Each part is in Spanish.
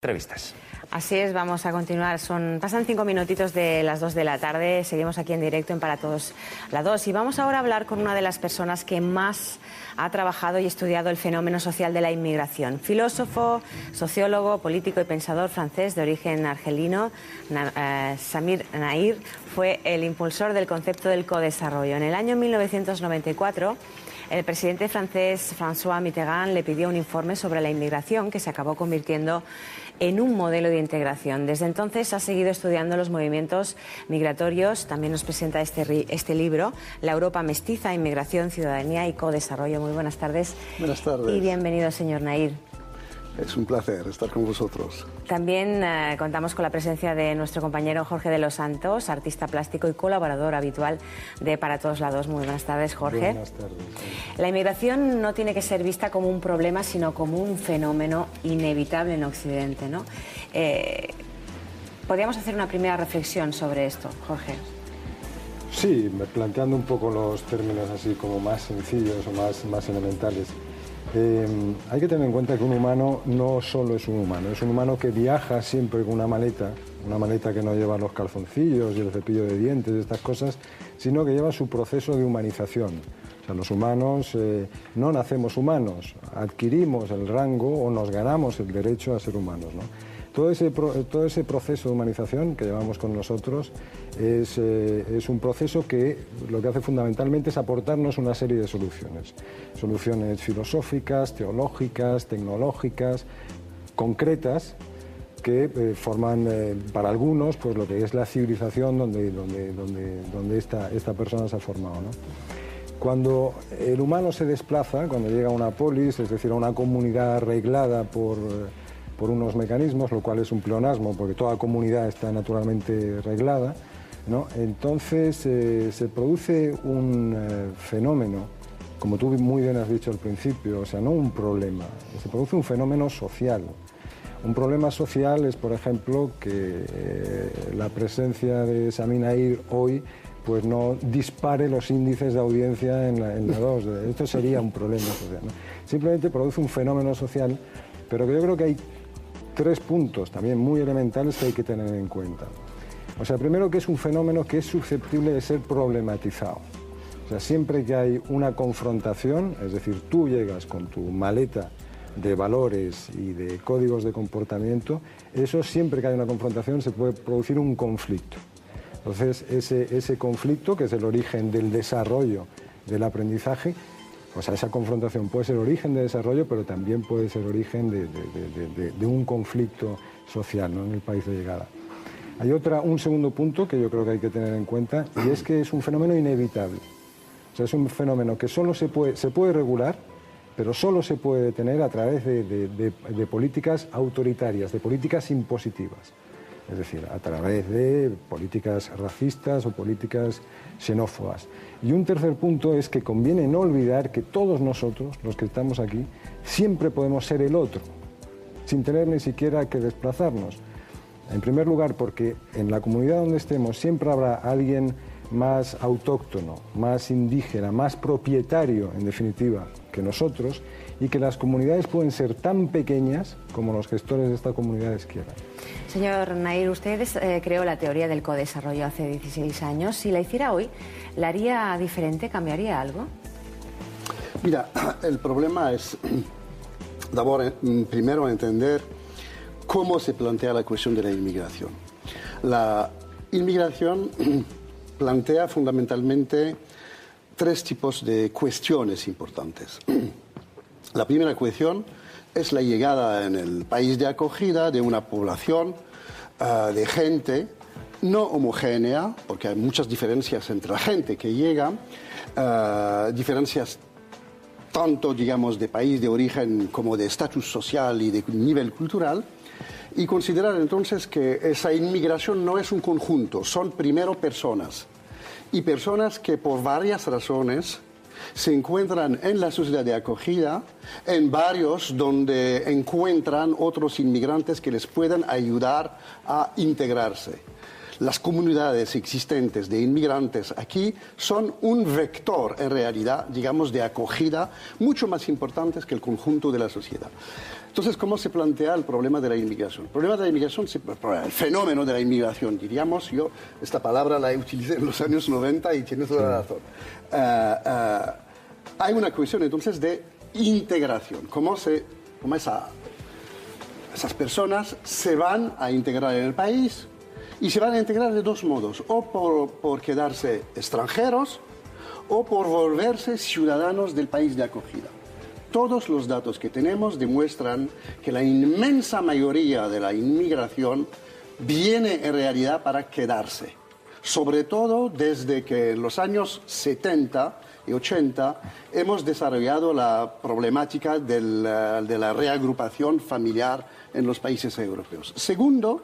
Entrevistas. Así es, vamos a continuar. Pasan 5 minutitos de las 2 de la tarde. Seguimos aquí en directo en Para Todos la 2. Y vamos ahora a hablar con una de las personas que más ha trabajado y estudiado el fenómeno social de la inmigración. Filósofo, sociólogo, político y pensador francés de origen argelino, Samir Nair fue el impulsor del concepto del codesarrollo. En el año 1994, el presidente francés François Mitterrand le pidió un informe sobre la inmigración que se acabó convirtiendo en un modelo de integración. Desde entonces ha seguido estudiando los movimientos migratorios. También nos presenta este libro, La Europa mestiza, inmigración, ciudadanía y codesarrollo. Muy buenas tardes. Buenas tardes. Y bienvenido, señor Nair. Es un placer estar con vosotros. También contamos con la presencia de nuestro compañero Jorge de los Santos, artista plástico y colaborador habitual de Para Todos la 2. Muy buenas tardes, Jorge. Buenas tardes. La inmigración no tiene que ser vista como un problema, sino como un fenómeno inevitable en Occidente, ¿no? ¿Podríamos hacer una primera reflexión sobre esto, Jorge? Sí, planteando un poco los términos así como más sencillos o más elementales. Hay que tener en cuenta que un humano no solo es un humano que viaja siempre con una maleta que no lleva los calzoncillos y el cepillo de dientes y estas cosas, sino que lleva su proceso de humanización. O sea, los humanos no nacemos humanos, adquirimos el rango o nos ganamos el derecho a ser humanos, ¿no? Todo ese proceso de humanización que llevamos con nosotros es un proceso que lo que hace fundamentalmente es aportarnos una serie de soluciones. Soluciones filosóficas, teológicas, tecnológicas, concretas, que forman para algunos pues, lo que es la civilización donde esta persona se ha formado, ¿no? Cuando el humano se desplaza, cuando llega a una polis, es decir, a una comunidad arreglada por unos mecanismos, lo cual es un pleonasmo, porque toda comunidad está naturalmente reglada, ¿no? Entonces se produce un fenómeno, como tú muy bien has dicho al principio, o sea, no un problema, se produce un fenómeno social. Un problema social es, por ejemplo, que la presencia de Samir Nair hoy pues no dispare los índices de audiencia en la 2. Esto sería un problema social, ¿no? Simplemente produce un fenómeno social, pero que yo creo que hay 3 puntos también muy elementales que hay que tener en cuenta. O sea, primero, que es un fenómeno que es susceptible de ser problematizado. O sea, siempre que hay una confrontación, es decir, tú llegas con tu maleta de valores y de códigos de comportamiento, eso siempre que hay una confrontación se puede producir un conflicto. Entonces, ese conflicto, que es el origen del desarrollo del aprendizaje, o sea, esa confrontación puede ser origen de desarrollo, pero también puede ser origen de un conflicto social, ¿no?, en el país de llegada. Hay un segundo punto que yo creo que hay que tener en cuenta, y es que es un fenómeno inevitable. O sea, es un fenómeno que solo se puede regular, pero solo se puede detener a través de políticas autoritarias, de políticas impositivas. Es decir, a través de políticas racistas o políticas xenófobas. Y un tercer punto es que conviene no olvidar que todos nosotros, los que estamos aquí, siempre podemos ser el otro, sin tener ni siquiera que desplazarnos. En primer lugar, porque en la comunidad donde estemos siempre habrá alguien más autóctono, más indígena, más propietario, en definitiva, que nosotros, y que las comunidades pueden ser tan pequeñas como los gestores de estas comunidades quieran. Señor Nair, usted creó la teoría del codesarrollo hace 16 años. Si la hiciera hoy, ¿la haría diferente? ¿Cambiaría algo? Mira, el problema es, primero, entender cómo se plantea la cuestión de la inmigración. La inmigración plantea fundamentalmente 3 tipos de cuestiones importantes. La primera cuestión es la llegada en el país de acogida de una población de gente no homogénea, porque hay muchas diferencias entre la gente que llega, diferencias tanto, digamos, de país de origen como de estatus social y de nivel cultural, y considerar entonces que esa inmigración no es un conjunto, son primero personas, y personas que por varias razones se encuentran en la sociedad de acogida, en barrios donde encuentran otros inmigrantes que les puedan ayudar a integrarse. las comunidades existentes de inmigrantes aquí son un vector, en realidad, digamos, de acogida mucho más importante que el conjunto de la sociedad. Entonces, ¿cómo se plantea el problema de la inmigración? El problema de la inmigración, el fenómeno de la inmigración, diríamos, yo esta palabra la utilicé en los años 90 y tienes toda la razón. Hay una cuestión entonces de integración, cómo esas personas se van a integrar en el país y se van a integrar de dos modos, o por quedarse extranjeros o por volverse ciudadanos del país de acogida. Todos los datos que tenemos demuestran que la inmensa mayoría de la inmigración viene en realidad para quedarse, sobre todo desde que en los años 70 y 80 hemos desarrollado la problemática de la reagrupación familiar en los países europeos. Segundo,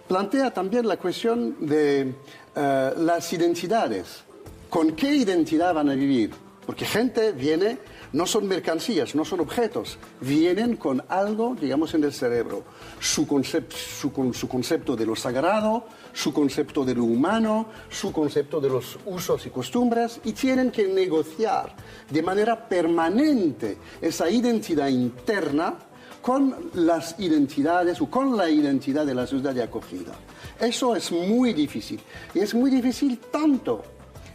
plantea también la cuestión de las identidades. ¿Con qué identidad van a vivir? Porque gente viene, no son mercancías, no son objetos, vienen con algo, digamos, en el cerebro. Su concepto de lo sagrado, su concepto de lo humano, su concepto de los usos y costumbres, y tienen que negociar de manera permanente esa identidad interna con las identidades o con la identidad de la ciudad de acogida. Eso es muy difícil. Y es muy difícil tanto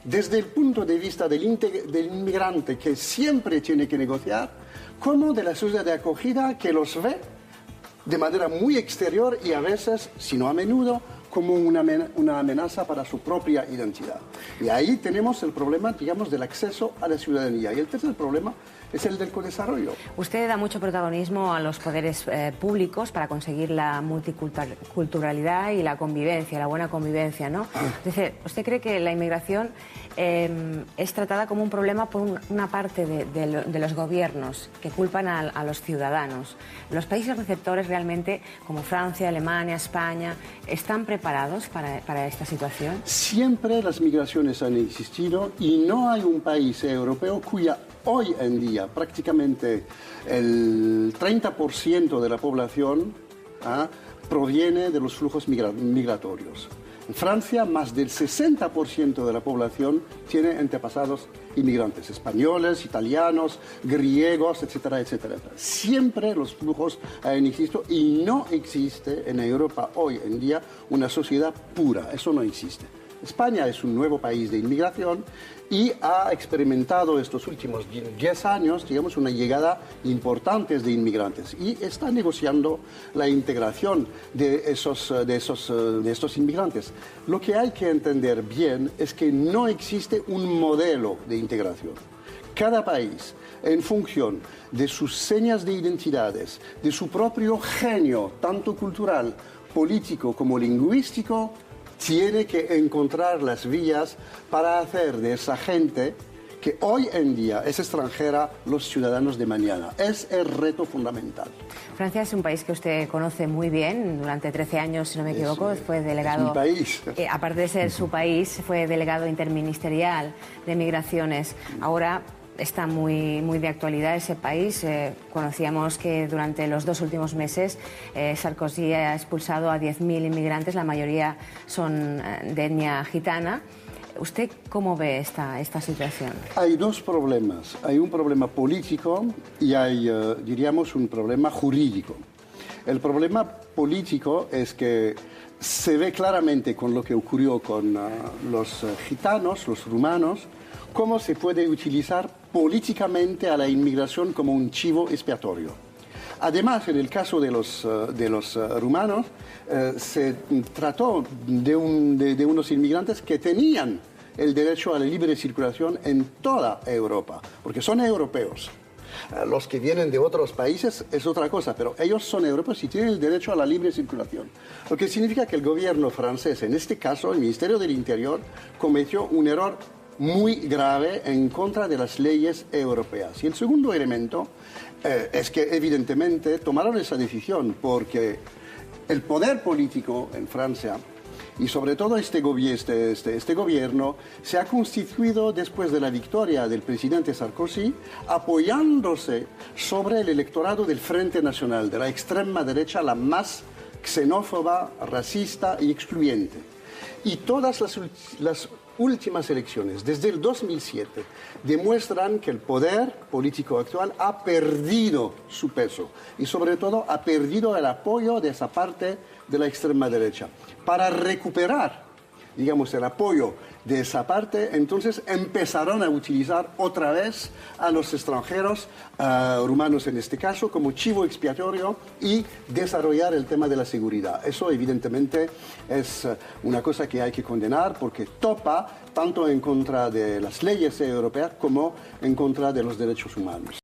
desde el punto de vista del inmigrante que siempre tiene que negociar, como de la sociedad de acogida que los ve de manera muy exterior y a veces, si no a menudo, como una amenaza para su propia identidad. Y ahí tenemos el problema, digamos, del acceso a la ciudadanía. Y el tercer problema es el del codesarrollo. Usted da mucho protagonismo a los poderes públicos para conseguir la multiculturalidad y la convivencia, la buena convivencia, ¿no? Es decir, ¿usted cree que la inmigración es tratada como un problema por una parte de los gobiernos que culpan a los ciudadanos? ¿Los países receptores realmente, como Francia, Alemania, España, están preparados para esta situación? Siempre las migraciones han existido y no hay un país europeo cuya hoy en día prácticamente el 30% de la población proviene de los flujos migratorios. En Francia, más del 60% de la población tiene antepasados inmigrantes, españoles, italianos, griegos, etcétera, etcétera. Siempre los flujos han existido y no existe en Europa hoy en día una sociedad pura, eso no existe. España es un nuevo país de inmigración y ha experimentado estos últimos 10 años, digamos, una llegada importante de inmigrantes y está negociando la integración de estos inmigrantes. Lo que hay que entender bien es que no existe un modelo de integración. Cada país, en función de sus señas de identidades, de su propio genio, tanto cultural, político como lingüístico, tiene que encontrar las vías para hacer de esa gente que hoy en día es extranjera los ciudadanos de mañana. Es el reto fundamental. Francia es un país que usted conoce muy bien. Durante 13 años, si no me equivoco, fue delegado... Es mi país. Aparte de ser su país, fue delegado interministerial de Migraciones. Ahora está muy de actualidad ese país. Conocíamos que durante los 2 últimos meses Sarkozy ha expulsado a 10.000 inmigrantes, la mayoría son de etnia gitana. ¿Usted cómo ve esta situación? Hay dos problemas. Hay un problema político y hay, diríamos, un problema jurídico. El problema político es que se ve claramente con lo que ocurrió con los gitanos, los rumanos, cómo se puede utilizar políticamente a la inmigración como un chivo expiatorio. Además, en el caso de los rumanos, se trató de unos inmigrantes que tenían el derecho a la libre circulación en toda Europa, porque son europeos. Los que vienen de otros países es otra cosa, pero ellos son europeos y tienen el derecho a la libre circulación. Lo que significa que el gobierno francés, en este caso el Ministerio del Interior, cometió un error muy grave en contra de las leyes europeas. Y el segundo elemento es que evidentemente tomaron esa decisión porque el poder político en Francia y sobre todo este gobierno se ha constituido después de la victoria del presidente Sarkozy apoyándose sobre el electorado del Frente Nacional, de la extrema derecha, la más xenófoba, racista y excluyente. Y todas las últimas elecciones, desde el 2007, demuestran que el poder político actual ha perdido su peso y sobre todo ha perdido el apoyo de esa parte de la extrema derecha. Para recuperar, digamos, el apoyo de esa parte, entonces empezaron a utilizar otra vez a los extranjeros, rumanos en este caso, como chivo expiatorio y desarrollar el tema de la seguridad. Eso evidentemente es una cosa que hay que condenar porque topa tanto en contra de las leyes europeas como en contra de los derechos humanos.